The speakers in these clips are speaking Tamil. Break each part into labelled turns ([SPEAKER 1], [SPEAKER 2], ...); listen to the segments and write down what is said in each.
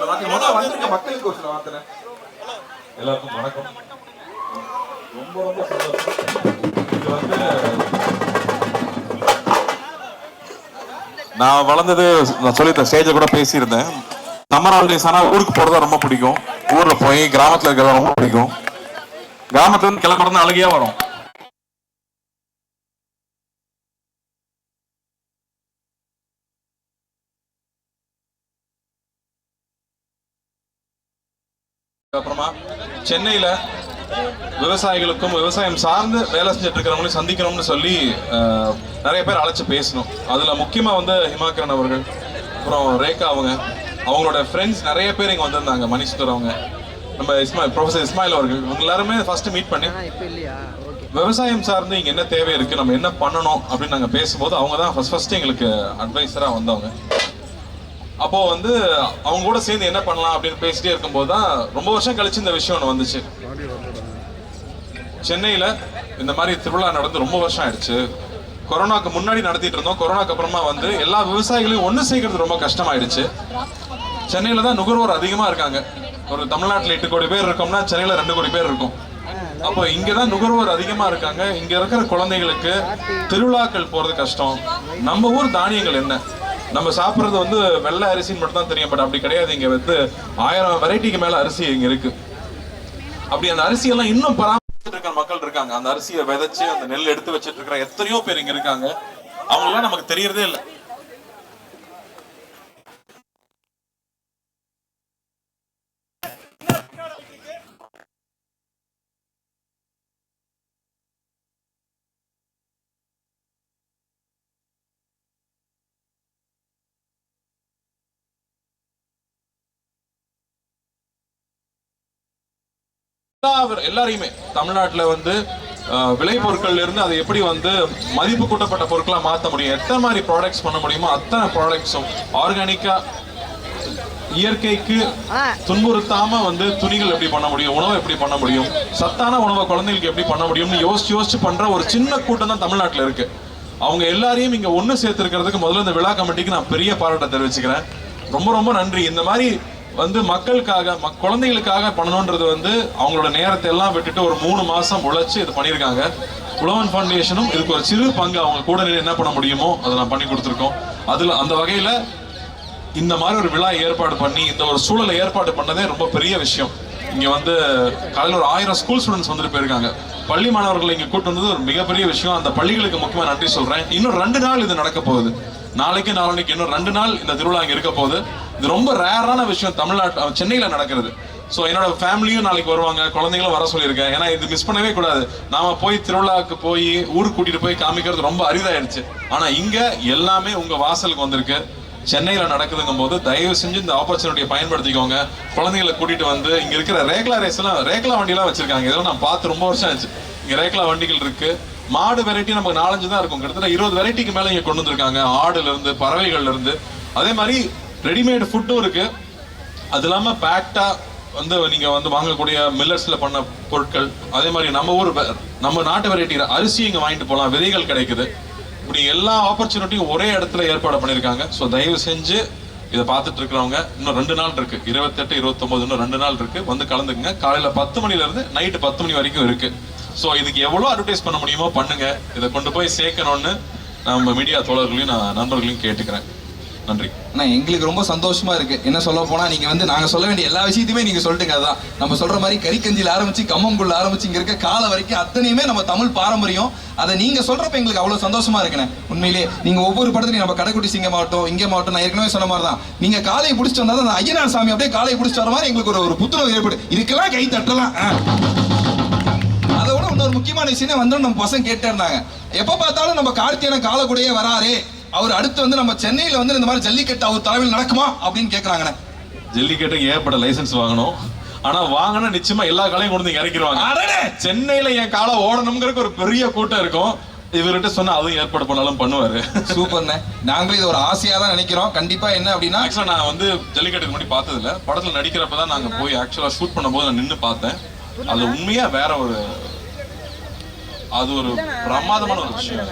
[SPEAKER 1] மக்களுக்கு ஒரு வார்த்தை. எல்லாருக்கும் வணக்கம். ரொம்ப ரொம்ப சந்தோஷம். இது வந்து நான் வளர்ந்தது, நான் சொல்லியிருந்தேன், ஸ்டேஜில் கூட பேசியிருந்தேன். சம்மர் ஹாலிடேஸ் ஆனால் ஊருக்கு போகிறதா ரொம்ப பிடிக்கும். ஊரில் போய் கிராமத்தில் இருக்கிறதா ரொம்ப பிடிக்கும். கிராமத்துலேருந்து கிளம்புறது அழகியாக வரும். அப்புறமா சென்னையில விவசாயிகளுக்கும் விவசாயம் சார்ந்து வேலை செஞ்சுட்டு இருக்கிறவங்களையும் சந்திக்கணும்னு சொல்லி நிறைய பேர் அழைச்சு பேசணும். அதுல முக்கியமா வந்து ஹிமாக்கரன் அவர்கள், அப்புறம் ரேகா அவங்களோட ஃப்ரெண்ட்ஸ் நிறைய பேர் இங்க வந்திருந்தாங்க. மணிசுந்தர் அவங்க, நம்ம ப்ரொஃபசர் இஸ்மாயில் அவர்கள், இவங்க எல்லாருமே ஃபர்ஸ்ட் மீட் பண்ணி விவசாயம் சார்ந்து இங்க என்ன தேவை இருக்கு, நம்ம என்ன பண்ணணும் அப்படின்னு நாங்க பேசும்போது அவங்க தான் ஃபர்ஸ்ட் எங்களுக்கு அட்வைசரா வந்தவங்க. அப்போ வந்து அவங்க கூட சேர்ந்து என்ன பண்ணலாம் அப்படின்னு பேசிட்டே இருக்கும்போது தான் ரொம்ப வருஷம் கழிச்சு இந்த விஷயம் ஒன்று வந்துச்சு. சென்னையில இந்த மாதிரி திருவிழா நடந்து ரொம்ப வருஷம் ஆயிடுச்சு. கொரோனாக்கு முன்னாடி நடத்திட்டு இருந்தோம். கொரோனாக்கு அப்புறமா வந்து எல்லா விவசாயிகளையும் ஒன்று சேர்க்கறது ரொம்ப கஷ்டமாயிடுச்சு. சென்னையில தான் நுகர்வோர் அதிகமா இருக்காங்க. ஒரு தமிழ்நாட்டில் 8 கோடி பேர் இருக்கோம்னா சென்னையில 2 கோடி பேர் இருக்கும். அப்போ இங்கதான் நுகர்வோர் அதிகமா இருக்காங்க. இங்க இருக்கிற குழந்தைகளுக்கு திருவிழாக்கள் போறது கஷ்டம். நம்ம ஊர் தானியங்கள் என்ன, நம்ம சாப்பிட்றது வந்து வெள்ளை அரிசின்னு மட்டும் தான் தெரியும். பட் அப்படி கிடையாது. இங்க வந்து 1000 வெரைட்டிக்கு மேல அரிசி இங்க இருக்கு. அப்படி அந்த அரிசியெல்லாம் இன்னும் பராமரிச்சுட்டு இருக்கிற மக்கள் இருக்காங்க. அந்த அரிசியை விதைச்சு அந்த நெல் எடுத்து வச்சுட்டு இருக்கிற எத்தனையோ பேர் இங்க இருக்காங்க. அவங்களாம் நமக்கு தெரியறதே இல்லை. எல்லாரையுமே தமிழ்நாட்டுல வந்து விளைபொருட்கள்ல இருந்து அதை எப்படி வந்து மதிப்பு கூட்டப்பட்ட பொருட்களா மாற்ற முடியும், எத்தனை மாதிரி ப்ராடக்ட்ஸ் பண்ண முடியுமோ அத்தனை ப்ராடக்ட்ஸும் ஆர்கானிக்கா, இயற்கைக்கு துன்புறுத்தாம வந்து துணிகள் எப்படி பண்ண முடியும், உணவை எப்படி பண்ண முடியும், சத்தான உணவை குழந்தைகளுக்கு எப்படி பண்ண முடியும்னு யோசிச்சு பண்ற ஒரு சின்ன கூட்டம் தான் தமிழ்நாட்டில் இருக்கு. அவங்க எல்லாரையும் இங்க ஒண்ணு சேர்த்திருக்கிறதுக்கு முதல்ல இந்த விழா கமிட்டிக்கு நான் பெரிய பாராட்ட தெரிவிச்சுக்கிறேன். ரொம்ப ரொம்ப நன்றி. இந்த மாதிரி வந்து மக்களுக்காக குழந்தைகளுக்காக பண்ணணுன்றது வந்து அவங்களோட நேரத்தை எல்லாம் விட்டுட்டு ஒரு 3 மாசம் உழைச்சு இது பண்ணியிருக்காங்க. உழவன் ஃபவுண்டேஷனும் இதுக்கு ஒரு சிறு பங்கு அவங்க கூட என்ன பண்ண முடியுமோ அதை நான் பண்ணி கொடுத்துருக்கோம். அதுல அந்த வகையில இந்த மாதிரி ஒரு விழா ஏற்பாடு பண்ணி இந்த ஒரு சூழலை ஏற்பாடு பண்ணதே ரொம்ப பெரிய விஷயம். இங்க வந்து காலையில் ஒரு 1000 ஸ்கூல் ஸ்டூடெண்ட்ஸ் வந்துட்டு போயிருக்காங்க. பள்ளி மாணவர்களை இங்க கூட்டு வந்தது ஒரு மிகப்பெரிய விஷயம். அந்த பள்ளிகளுக்கு முக்கியமா நன்றி சொல்றேன். இன்னும் 2 நாள் இது நடக்க போகுது. நாளைக்கு நாளைக்கு இன்னும் 2 நாள் இந்த திருவிழா இங்க இருக்க போகுது. இது ரொம்ப ரேரான விஷயம் தமிழ்நாட்டு சென்னையில நடக்கிறது. ஸோ என்னோட ஃபேமிலியும் நாளைக்கு வருவாங்க, குழந்தைங்களும் வர சொல்லியிருக்கேன். ஏன்னா இது மிஸ் பண்ணவே கூடாது. நாம போய் திருவிழாவுக்கு போய் ஊருக்கு கூட்டிட்டு போய் காமிக்கிறது ரொம்ப அரிதாயிடுச்சு. ஆனா இங்க எல்லாமே உங்க வாசலுக்கு வந்திருக்கு. சென்னையில நடக்குதுங்கும் போது தயவு செஞ்சு இந்த ஆப்பர்ச்சுனிட்டியை பயன்படுத்திக்கோங்க. குழந்தைகளை கூட்டிட்டு வந்து இங்க இருக்கிற ரேக்லா வண்டியெல்லாம் வச்சிருக்காங்க. இதெல்லாம் நான் பார்த்து ரொம்ப வருஷம் ஆச்சு. இங்க ரேக்லா வண்டிகள் இருக்கு. மாடு வெரைட்டி நமக்கு 4-5 தான் இருக்கும். கிட்டத்தட்ட 20 வெரைட்டிக்கு மேல இங்க கொண்டு வந்திருக்காங்க. ஆடுல இருந்து பறவைகள்ல இருந்து. அதே மாதிரி ரெடிமேட் ஃபுட்டும் இருக்கு. அது இல்லாம பேக்டா வந்து நீங்க வந்து வாங்கக்கூடிய மில்லட்ஸ்ல பண்ண பொருட்கள். அதே மாதிரி நம்ம நாட்டு வெரைட்டி அரிசி இங்க வாங்கிட்டு போகலாம். விதைகள் கிடைக்குது. இப்படி எல்லா ஆப்பர்ச்சுனிட்டியும் ஒரே இடத்துல ஏற்பாடு பண்ணியிருக்காங்க. ஸோ தயவு செஞ்சு இதை பார்த்துட்டு இருக்கிறவங்க இன்னும் 2 நாள் இருக்கு. 28, 29 இன்னும் 2 நாள் இருக்கு. வந்து கலந்துக்குங்க. காலையில 10 மணில இருந்து நைட்டு 10 மணி வரைக்கும் இருக்கு. ஸோ இதுக்கு எவ்வளோ அட்வர்டைஸ் பண்ண முடியுமோ பண்ணுங்க. இதை கொண்டு போய் சேர்க்கணும்னு நம்ம மீடியா தோழர்களையும் நான் நண்பர்களையும் கேட்டுக்கிறேன். நன்றி.
[SPEAKER 2] எங்களுக்கு ரொம்ப சந்தோஷமா இருக்கு. என்ன சொல்ல போனா நீங்க வந்து நாங்க சொல்ல வேண்டிய எல்லா விஷயத்தையுமே நீங்க சொல்லிட்டுங்க. அதான் நம்ம சொல்ற மாதிரி கறிக்கஞ்சியில் ஆரம்பிச்சு கம்மங்குள்ள ஆரம்பிச்சு இங்க இருக்க கால வரைக்கும் அத்தனையுமே நம்ம தமிழ் பாரம்பரியம். அதை நீங்க சொல்றப்ப எங்களுக்கு அவ்வளவு சந்தோஷமா இருக்குண்ணே. உண்மையிலேயே நீங்க ஒவ்வொரு படத்துலையும் நம்ம கடைக்குட்டி சிங்கம் ஆகட்டும், இங்கே மாவட்டம், நான் ஏற்கனவே சொன்ன மாதிரி தான் நீங்க காலையை பிடிச்சிட்டு வந்தா அந்த ஐயனார் சாமி அப்படியே காலையை பிடிச்சிட்டு வர மாதிரி எங்களுக்கு ஒரு புத்துணர்வு ஏற்படும். இதுக்கெல்லாம் கை தட்டலாம். அதை விட இன்னொரு முக்கியமான விஷயம் வந்து நம்ம பசங்க கேட்டே இருந்தாங்க, எப்ப பார்த்தாலும் நம்ம கார்த்தியான காலக்கூடையே வராரு, அவர் அடுத்து வந்து நம்ம சென்னையில வந்து இந்த மாதிரி ஜல்லிக்கட்டு அவர் தலைமையில் நடக்குமா அப்படின்னு கேட்கறாங்க.
[SPEAKER 1] ஜல்லிக்கட்டுக்கு ஏற்பட லைசன்ஸ் வாங்கணும். ஆனா வாங்கினா நிச்சயமா எல்லா காலையும் கொண்டு வந்து இறக்கிடுவாங்க. சென்னையில என் காலை ஓடணுங்கிறதுக்கு ஒரு பெரிய கூட்டம் இருக்கும். இவர்கிட்ட சொன்னா அதுவும் ஏற்பாடு பண்ணாலும் பண்ணுவாரு.
[SPEAKER 2] சூப்பர்ண்ணே. நாங்களும் இது ஒரு ஆசையா தான் நினைக்கிறோம். கண்டிப்பா என்ன அப்படின்னா
[SPEAKER 1] ஆக்சுவலா நான் வந்து ஜல்லிக்கட்டுக்கு முன்னாடி பார்த்தது இல்ல. படத்துல நடிக்கிறப்பதான் நாங்க போய் ஆக்சுவலா ஷூட் பண்ணும் போது நான் நின்று பார்த்தேன். அது உண்மையா வேற அது ஒரு பிரமாதமான ஒரு விஷயம்.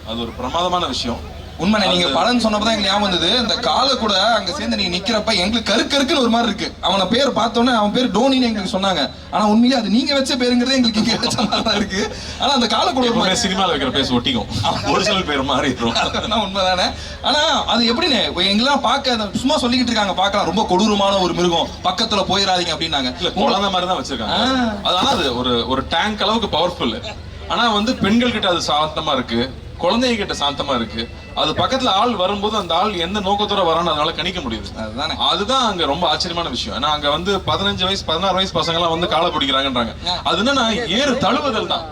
[SPEAKER 1] அது ஒரு பிரமாதமான விஷயம்.
[SPEAKER 2] உண்மை. நீங்க பலன் சொன்னப்பதான் எங்களுக்கு ஞாபகம் வந்தது. இந்த காலை கூட அங்க சேர்ந்து நீங்க நிக்கிறப்ப எங்களுக்கு கருக்குன்னு ஒரு மாதிரி இருக்கு. அவன பேர் பார்த்தோன்னே அவன் பேர் டோனின்னு எங்களுக்கு சொன்னாங்க. ஆனா உண்மையிலே அது நீங்க வச்ச பேருங்கிறதே எங்களுக்கு இங்க வச்ச மாதிரி தான் இருக்கு. ஆனா அந்த காலை கூட ஒரு மாதிரி
[SPEAKER 1] சினிமால வைக்கிற பேர் ஒட்டிக்கும், ஒரிஜினல் பேர் மாதிரி இருக்கும்.
[SPEAKER 2] உண்மைதானே. ஆனா அது எப்படின்னு எங்கெல்லாம் பார்க்க சும்மா சொல்லிக்கிட்டு இருக்காங்க, பார்க்கலாம் ரொம்ப கொடூரமான ஒரு மிருகம், பக்கத்துல போயிடாதீங்க அப்படின்னாங்க.
[SPEAKER 1] இல்ல குழந்தை மாதிரி தான் வச்சிருக்காங்க. அதனால அது ஒரு டேங்க் அளவுக்கு பவர்ஃபுல். ஆனா வந்து பெண்கள் கிட்ட அது சாந்தமா இருக்கு, குழந்தைங்க கிட்ட சாந்தமா இருக்கு. அது பக்கத்துல ஆள் வரும்போது அந்த ஆள் எந்த நோக்கத்தோட வரான்னு அதனால கணிக்க முடியுது. அதுதான் அங்க ரொம்ப ஆச்சரியமான விஷயம். ஏன்னா அங்க வந்து 15 வயசு 16 வயசு பசங்க எல்லாம் வந்து காலை பிடிக்கிறாங்கன்றாங்க. அது என்னன்னா ஏறு தழுவுதல் தான்.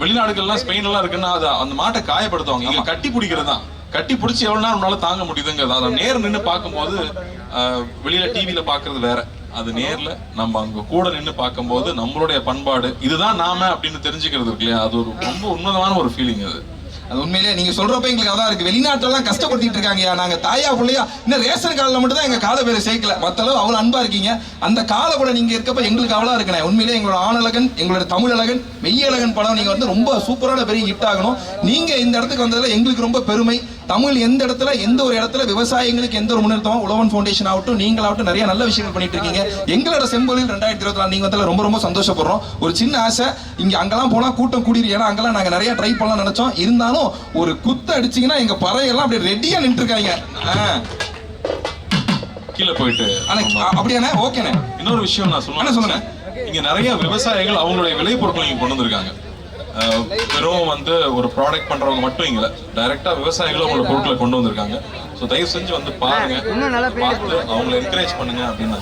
[SPEAKER 1] வெளிநாடுகள்லாம் ஸ்பெயின் எல்லாம் இருக்குன்னா அது அந்த மாட்டை காயப்படுத்துவாங்க. இங்க கட்டி பிடிக்கிறது தான். கட்டி பிடிச்சி எவ்வளவு நேரம் நம்மளால தாங்க முடியுதுங்கிறது. அதை நேர் நின்று பார்க்கும்போது வெளியில டிவியில பாக்குறது வேற, அது நேர்ல நம்ம அங்க கூட நின்று பார்க்கும்போது நம்மளுடைய பண்பாடு இதுதான் நாம அப்படின்னு தெரிஞ்சுக்கிறது இருக்கு இல்லையா, அது ஒரு ரொம்ப உன்னதமான ஒரு ஃபீலிங்.
[SPEAKER 2] அது உண்மையிலே நீங்க சொல்றப்ப எங்களுக்கு அதான் இருக்கு. வெளிநாட்டுல எல்லாம் கஷ்டப்படுத்திட்டு இருக்காங்க. நாங்க தாயா பிள்ளையா இன்னும் ரேஷன் கார்டுல மட்டும் தான் எங்க காலை பேரை சேர்க்கல. மத்த அளவு அவ்வளவு அன்பா இருக்கீங்க. அந்த காலை கூட நீங்க இருக்கப்ப எங்களுக்கு அவ்வளவு இருக்கணும். உண்மையிலே எங்களோட ஆணழகன், எங்களோட தமிழழகன், மெய்யழகன் படம் நீங்க வந்து ரொம்ப சூப்பரான பெரிய ஹிட் ஆகணும். நீங்க இந்த இடத்துக்கு வந்ததுல எங்களுக்கு ரொம்ப பெருமை. தமிழ் எந்த இடத்துல எந்த ஒரு இடத்துல விவசாயிகளுக்கு எந்த ஒரு முன்னேற்றமும் உழவன் ஃபவுண்டேஷன் ஆகட்டும் நீங்களாகட்டும் நிறைய நல்ல விஷயங்கள் பண்ணிட்டு இருக்கீங்க. எங்களோட செம்பொழில் 2024 நீங்க வந்தால ரொம்ப ரொம்ப சந்தோஷப்படுறோம். ஒரு சின்ன ஆசை, இங்க அங்கெல்லாம் போனா கூட்டம் கூடிரு. ஏன்னா அங்கெல்லாம் நாங்க நிறைய ட்ரை பண்ணலாம் நினைச்சோம். இருந்தாலும் ஒரு குத்து அடிச்சீங்கன்னா எங்க பறையெல்லாம் அப்படியே ரெடியா நின்று இருக்காங்க.
[SPEAKER 1] கீழே போயிட்டு
[SPEAKER 2] அப்படியானே ஓகேண்ணே.
[SPEAKER 1] இன்னொரு விஷயம் நான் சொல்லுங்க. இங்க நிறைய விவசாயிகள் அவங்களுடைய விளைபொருட்களை இங்க கொண்டு வந்திருக்காங்க. வெறும் வந்து ஒரு ப்ராடக்ட் பண்றவங்க மட்டும் இங்க டைரக்டா விவசாயிகளும் அவங்களோட பொருட்களை கொண்டு வந்திருக்காங்க. ஸோ தயவு செஞ்சு வந்து பாருங்க, பார்த்து அவங்களை என்கரேஜ் பண்ணுங்க அப்படின்னு.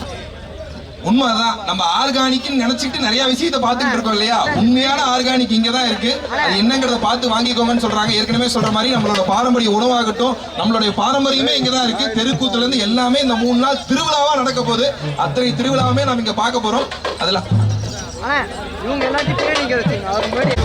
[SPEAKER 2] உண்மைதான். நம்ம ஆர்கானிக்னு நினைச்சிட்டு நிறைய விஷயத்தை பார்த்துட்டு இருக்கோம் இல்லையா. உண்மையான ஆர்கானிக் இங்க தான் இருக்கு. அது என்னங்கிறத பார்த்து வாங்கிக்கோங்கன்னு சொல்றாங்க. ஏற்கனவே சொல்ற மாதிரி நம்மளோட பாரம்பரிய உணவாகட்டும் நம்மளுடைய பாரம்பரியமே இங்க தான் இருக்கு. தெருக்கூத்துல இருந்து எல்லாமே இந்த 3 நாள் திருவிழாவா நடக்க போகுது. அத்தனை திருவிழாவுமே நம்ம இங்க பார்க்க போறோம். அதெல்லாம்
[SPEAKER 3] இவங்க எல்லாத்தையும் ட்ரைனிங் வச்சுங்க. அவர் முன்னாடி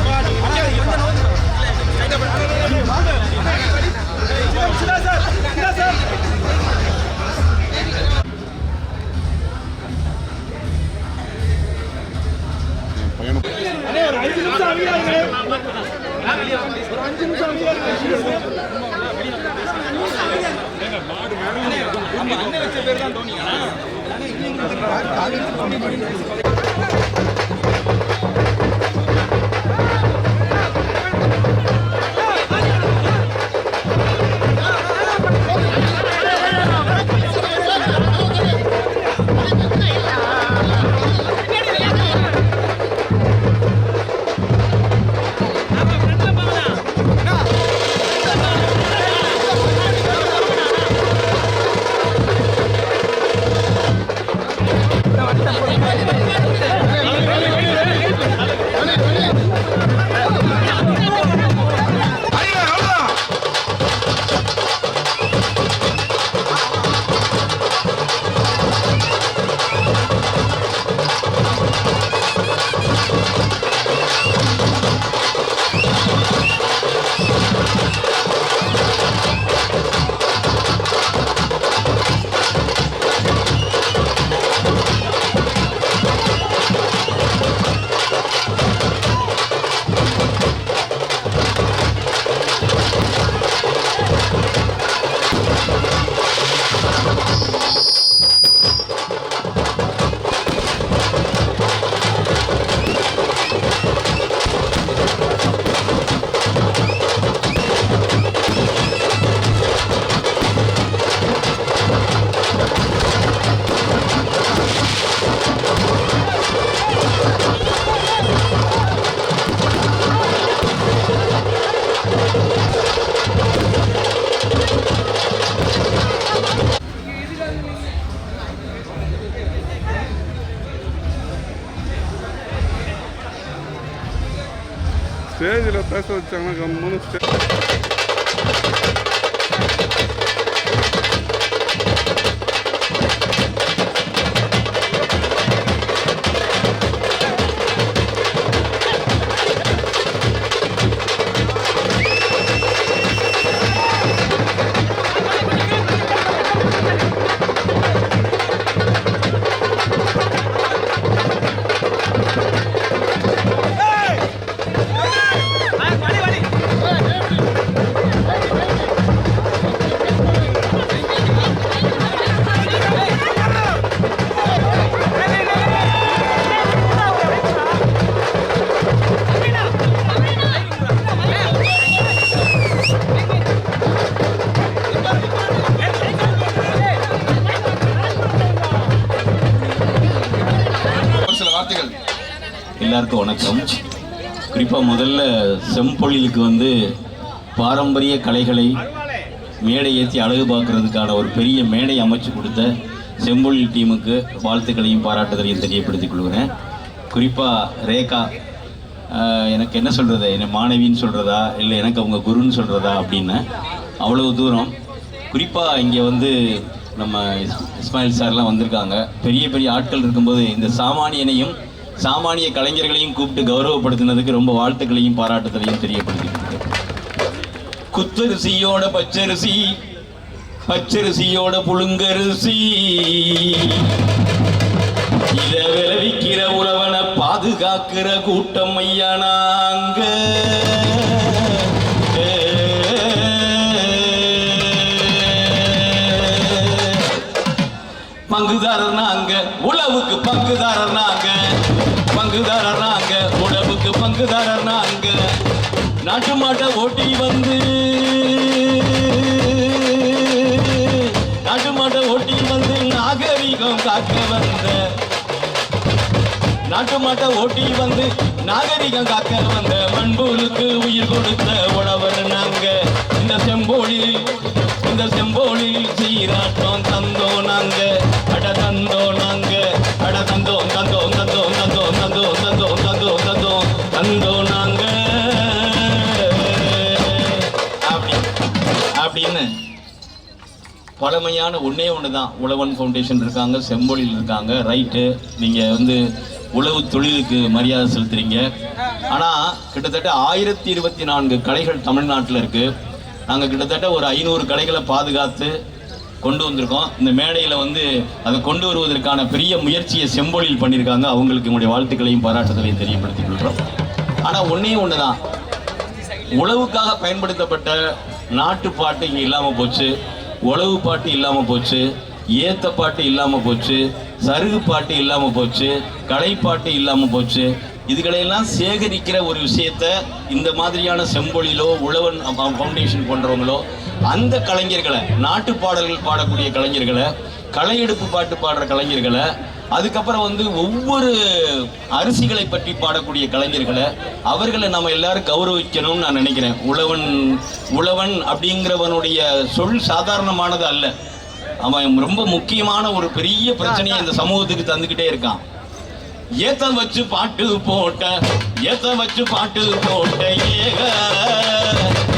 [SPEAKER 4] ஸ்டேஜில் பேச வச்சாங்கன்னா கம்முன்னு
[SPEAKER 5] எல்லாருக்கும் வணக்கம். குறிப்பாக முதல்ல செம்பொழிலுக்கு வந்து பாரம்பரிய கலைகளை மேடை ஏற்றி அழகு பார்க்கறதுக்கான ஒரு பெரிய மேடை அமைச்சு கொடுத்த செம்பொழில் டீமுக்கு வாழ்த்துக்களையும் பாராட்டுதலையும் தெரியப்படுத்திக் கொள்கிறேன். குறிப்பாக ரேகா, எனக்கு என்ன சொல்கிறது, என்னை மாணவின்னு சொல்கிறதா இல்லை எனக்கு அவங்க குருன்னு சொல்கிறதா அப்படின்னு அவ்வளவு தூரம். குறிப்பாக இங்கே வந்து நம்ம இஸ்மாயில் சார்லாம் வந்திருக்காங்க. பெரிய பெரிய ஆட்கள் இருக்கும்போது இந்த சாமானியனையும் சாமானிய கலைஞர்களையும் கூப்பிட்டு கௌரவப்படுத்தினதுக்கு ரொம்ப வாழ்த்துக்களையும் பாராட்டுதலையும் தெரியப்படுத்திக்கிறேன். குத்தரிசியோட பச்சரிசி, பச்சரிசியோட புழுங்கரிசி, இத விளைவிக்கிற உழவனை பாதுகாக்கிற கூட்டம் ஐயா நாங்க. பங்குதாரர் நாங்க, உழவுக்கு பங்குதாரர் நாங்க, பங்குதாரர் நாங்க, உழவுக்கு பங்குதாரர் நாங்க. நாட்டு மாட்டை ஓட்டி வந்து, நாட்டு மாட்டை ஓட்டி வந்து நாகரிகம் காக்க வந்த, நாட்டு மாட்டை ஓட்டி வந்து நாகரிகம் காக்க வந்த மண்புழுக்கு உயிர் கொடுத்த உழவர் நாங்க. இந்த செம்போலில் சீராட்டம் தந்தோம் நாங்க, அட தந்தோம் நாங்க, அட தந்தோம் தந்தோம் தந்தோம் தந்தோம் தந்தோம் தந்தோம் தந்தோம் தந்தோம் தந்தோம் நாங்க. அப்படின்னு பழமையான ஒன்னே ஒன்று தான். உழவன் ஃபவுண்டேஷன் இருக்காங்க, செம்பொழில் இருக்காங்க. ரைட்டு, நீங்கள் வந்து உழவு தொழிலுக்கு மரியாதை செலுத்துறீங்க. ஆனால் கிட்டத்தட்ட 1024 கலைகள் தமிழ்நாட்டில் இருக்குது. நாங்கள் கிட்டத்தட்ட ஒரு 500 கலைகளை பாதுகாத்து கொண்டு வந்திருக்கோம். இந்த மேடையில் வந்து அதை கொண்டு வருவதற்கான பெரிய முயற்சியை செம்பொழில் பண்ணியிருக்காங்க. அவங்களுக்கு உங்களுடைய வாழ்த்துக்களையும் பாராட்டுதலையும் தெரியப்படுத்திக் கொள்கிறோம். ஆனால் ஒன்றே ஒன்று தான், உழவுக்காக பயன்படுத்தப்பட்ட நாட்டுப்பாட்டு இங்கே இல்லாமல் போச்சு, உழவு பாட்டு இல்லாமல் போச்சு, ஏத்த பாட்டு இல்லாமல் போச்சு, சருகு பாட்டு இல்லாமல் போச்சு, கலைப்பாட்டு இல்லாமல் போச்சு. இதுகளையெல்லாம் சேகரிக்கிற ஒரு விஷயத்த இந்த மாதிரியான செம்பொழிலோ உழவன் ஃபவுண்டேஷன் போன்றவங்களோ அந்த கலைஞர்களை, நாட்டு பாடல்கள் பாடக்கூடிய கலைஞர்களை, கலையெடுப்பு பாட்டு பாடுற கலைஞர்களை, அதுக்கப்புறம் வந்து ஒவ்வொரு அரிசிகளை பற்றி பாடக்கூடிய கலைஞர்களை, அவர்களை நம்ம எல்லாரும் கௌரவிக்கணும்னு நான் நினைக்கிறேன். உழவன் அப்படிங்கிறவனுடைய சொல் சாதாரணமானது அல்ல. அவன் ரொம்ப முக்கியமான ஒரு பெரிய பிரச்சனையை இந்த சமூகத்துக்கு தந்துக்கிட்டே இருக்கான். ஏத்தம் வச்சு பாட்டு போட்ட, ஏத்தம் வச்சு பாட்டு போட்ட ஏக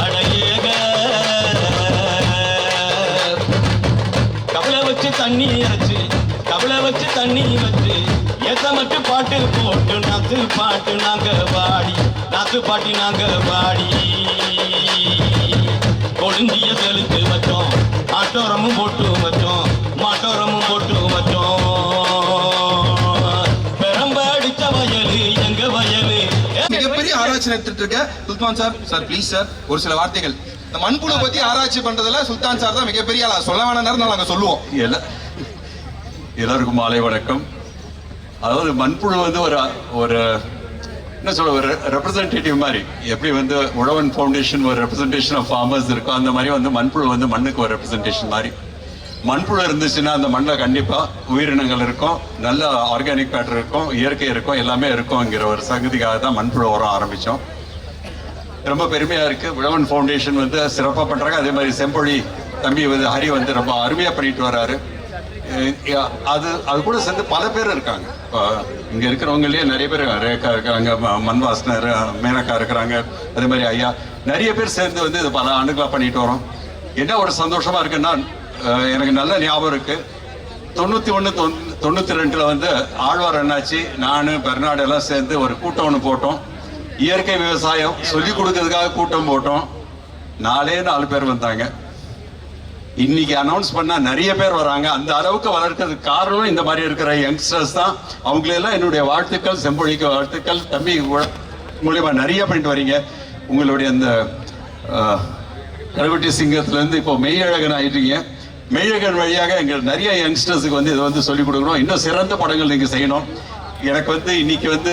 [SPEAKER 5] அட ஏக, கவலை வச்சு தண்ணி அரைச்சு, கவலை வச்சு தண்ணி வச்சு, ஏத்தம் வச்சு பாட்டு போட்டு நாத்து பாட்டு நாங்க பாடி, நாத்து பாட்டி நாங்க பாடி, கொழுந்திய தெளித்து வச்சோம், ஆட்டோரமும் போட்டு வச்சோம், மாட்டோரமும் போட்டு வச்சோம்.
[SPEAKER 2] மிகப்பெரிய ஆராய்ச்சி நடத்திட்டு இருக்க சுல்தான் சார் ப்ளீஸ் சார் ஒரு சில வார்த்தைகள். இந்த மண்புழு பத்தி ஆராய்ச்சி பண்றதுல சுல்தான் சார் தான் மிகப்பெரிய ஆளா. சொல்ல வேணாம் நேரம் நாங்க சொல்லுவோம்.
[SPEAKER 6] எல்லாருக்கும் மாலை வணக்கம். அதாவது மண்புழு வந்து ஒரு என்ன சொல்ல, ஒரு ரெப்ரசன்டேட்டிவ் மாதிரி. எப்படி வந்து உழவன் ஃபவுண்டேஷன் ஒரு ரெப்ரசன்டேஷன் ஆஃப் ஃபார்மர்ஸ் இருக்கும், அந்த மாதிரி வந்து மண்புழு வந்து மண்ணுக்கு ஒரு ரெப்ரசன்டேஷன் மாதிரி. மண்புழு இருந்துச்சுன்னா அந்த மண்ணில் கண்டிப்பாக உயிரினங்கள் இருக்கும், நல்ல ஆர்கானிக் மேட்டர் இருக்கும், இயற்கை இருக்கும், எல்லாமே இருக்கும்ங்கிற ஒரு சங்கதிக்காக தான் மண்புழு உரம் ஆரம்பித்தோம். ரொம்ப பெருமையாக இருக்குது. உழவன் ஃபவுண்டேஷன் வந்து சிறப்பாக பண்ணுறாங்க. அதே மாதிரி செம்பொழி தம்பி வந்து ஹரி வந்து ரொம்ப அருமையாக பண்ணிட்டு வர்றாரு. அது கூட சேர்ந்து பல பேர் இருக்காங்க. இங்கே இருக்கிறவங்களே நிறைய பேர், ரேகா இருக்காங்க, மண்வாசனர், மேனக்கா இருக்கிறாங்க, அதே மாதிரி ஐயா, நிறைய பேர் சேர்ந்து வந்து இது பல ஆண்டுகளாக பண்ணிட்டு வரோம். என்ன ஒரு சந்தோஷமாக இருக்குன்னா, எனக்கு நல்ல ஞாபகம் இருக்கு, 91 92 வந்து ஆழ்வார் அண்ணாச்சி, நான், பெர்னாடு எல்லாம் சேர்ந்து ஒரு கூட்டம் ஒன்று போட்டோம். இயற்கை விவசாயம் சொல்லி கொடுக்கறதுக்காக கூட்டம் போட்டோம். 4 பேர் வந்தாங்க. இன்னைக்கு அனௌன்ஸ் பண்ணா நிறைய பேர் வராங்க. அந்த அளவுக்கு வளர்க்கறதுக்கு காரணம் இந்த மாதிரி இருக்கிற யங்ஸ்டர்ஸ் தான். அவங்களெல்லாம் என்னுடைய வாழ்த்துக்கள், செம்பொழிக்கு வாழ்த்துக்கள். தம்பி மூலியமா நிறைய பண்ணிட்டு வரீங்க. உங்களுடைய அந்த கருவட்டி சிங்கத்திலேருந்து இப்போ மெய்யழகன் ஆயிட்டீங்க. மெய்யழகன் வழியாக எங்கள் நிறைய யங்ஸ்டர்ஸுக்கு வந்து இதை வந்து சொல்லிக் கொடுக்கணும். இன்னும் சிறந்த படங்கள் நீங்கள் செய்யணும். எனக்கு வந்து இன்னைக்கு வந்து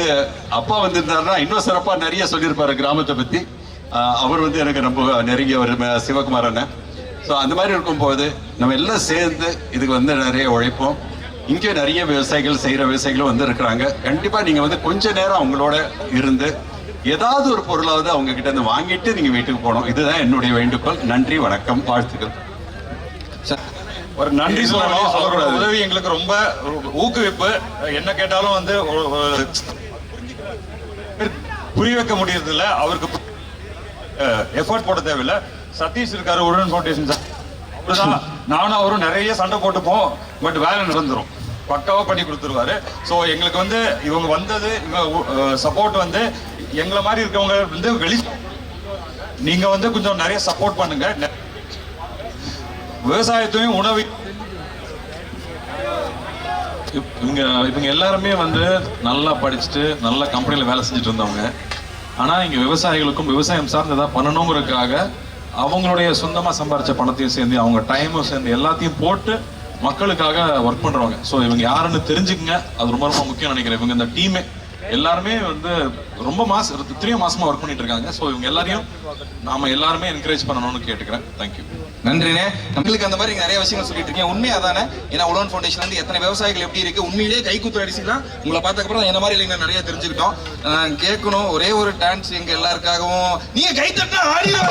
[SPEAKER 6] அப்பா வந்திருந்தாருன்னா இன்னும் சிறப்பாக நிறைய சொல்லியிருப்பாரு கிராமத்தை பற்றி. அவர் வந்து எனக்கு ரொம்ப நெருங்கியவர், சிவகுமார் அண்ணன். ஸோ அந்த மாதிரி இருக்கும்போது நம்ம எல்லாம் சேர்ந்து இதுக்கு வந்து நிறைய உழைப்போம். இங்கே நிறைய விவசாயிகள் செய்கிற விவசாயிகளும் வந்து இருக்கிறாங்க. கண்டிப்பாக நீங்கள் வந்து கொஞ்ச நேரம் அவங்களோட இருந்து ஏதாவது ஒரு பொருளாவது அவங்க கிட்ட இருந்து வாங்கிட்டு நீங்கள் வீட்டுக்கு போகணும். இதுதான் என்னுடைய வேண்டுகோள். நன்றி, வணக்கம், வாழ்த்துக்கள்.
[SPEAKER 7] ஒரு நன்றி சொல்லணும். அவரோட உதவி எங்களுக்கு ரொம்ப ஊக்குவிப்பு. என்ன கேட்டாலும் வந்து புரிய வைக்க முடியறது இல்லை. அவருக்கு எஃபர்ட் போட தேவையில்லை. சதீஷ் இருக்காரு, உடன் ஃபவுண்டேஷன் சார், அவருதான். நானும் அவரும் நிறைய சண்டை போட்டுப்போம், பட் வேலை நடந்துரும், பக்காவா பண்ணி கொடுத்துருவாரு. ஸோ எங்களுக்கு வந்து இவங்க வந்தது, இவங்க சப்போர்ட் வந்து எங்களை மாதிரி இருக்கவங்க வந்து நீங்க வந்து கொஞ்சம் நிறைய சப்போர்ட் பண்ணுங்க. விவசாயத்தையும் உணவு
[SPEAKER 1] இவங்க எல்லாருமே வந்து நல்லா படிச்சுட்டு நல்ல கம்பெனில வேலை செஞ்சுட்டு இருந்தவங்க. ஆனா இங்க விவசாயிகளுக்கும் விவசாயம் சார்ந்து ஏதாவது பண்ணணுங்கிறதுக்காக அவங்களுடைய சொந்தமா சம்பாரிச்ச பணத்தையும் சேர்ந்து அவங்க டைமும் சேர்ந்து எல்லாத்தையும் போட்டு மக்களுக்காக ஒர்க் பண்றவங்க. ஸோ இவங்க யாருன்னு தெரிஞ்சுக்குங்க, அது ரொம்ப ரொம்ப முக்கியம் நினைக்கிறேன். இவங்க இந்த டீமே எல்லாருமே வந்து ரொம்ப இத்தனையோ மாசமா ஒர்க் பண்ணிட்டு இருக்காங்க. ஸோ இவங்க எல்லாரையும் நாம எல்லாருமே என்கரேஜ் பண்ணணும்னு கேட்டுக்கிறேன். தேங்க்யூ.
[SPEAKER 2] நன்றிண்ணே. நம்மளுக்கு அந்த மாதிரி நிறைய விஷயங்கள் சொல்லிட்டு இருக்கீங்க. உண்மையா தானே? ஏன்னா உழவன் ஃபவுண்டேஷன் வந்து எத்தனை விவசாயிகள் எப்படி இருக்கு, உண்மையிலேயே கைக்குத்து அடிச்சுலாம் உங்களை பார்த்ததுக்கப்புறம் என்ன மாதிரி இல்லைங்க நிறைய தெரிஞ்சுக்கிட்டோம். கேட்கணும் ஒரே ஒரு டான்ஸ் எங்க எல்லாருக்காகவும். நீங்க கை தட்டினா ஆடிடுவாங்க.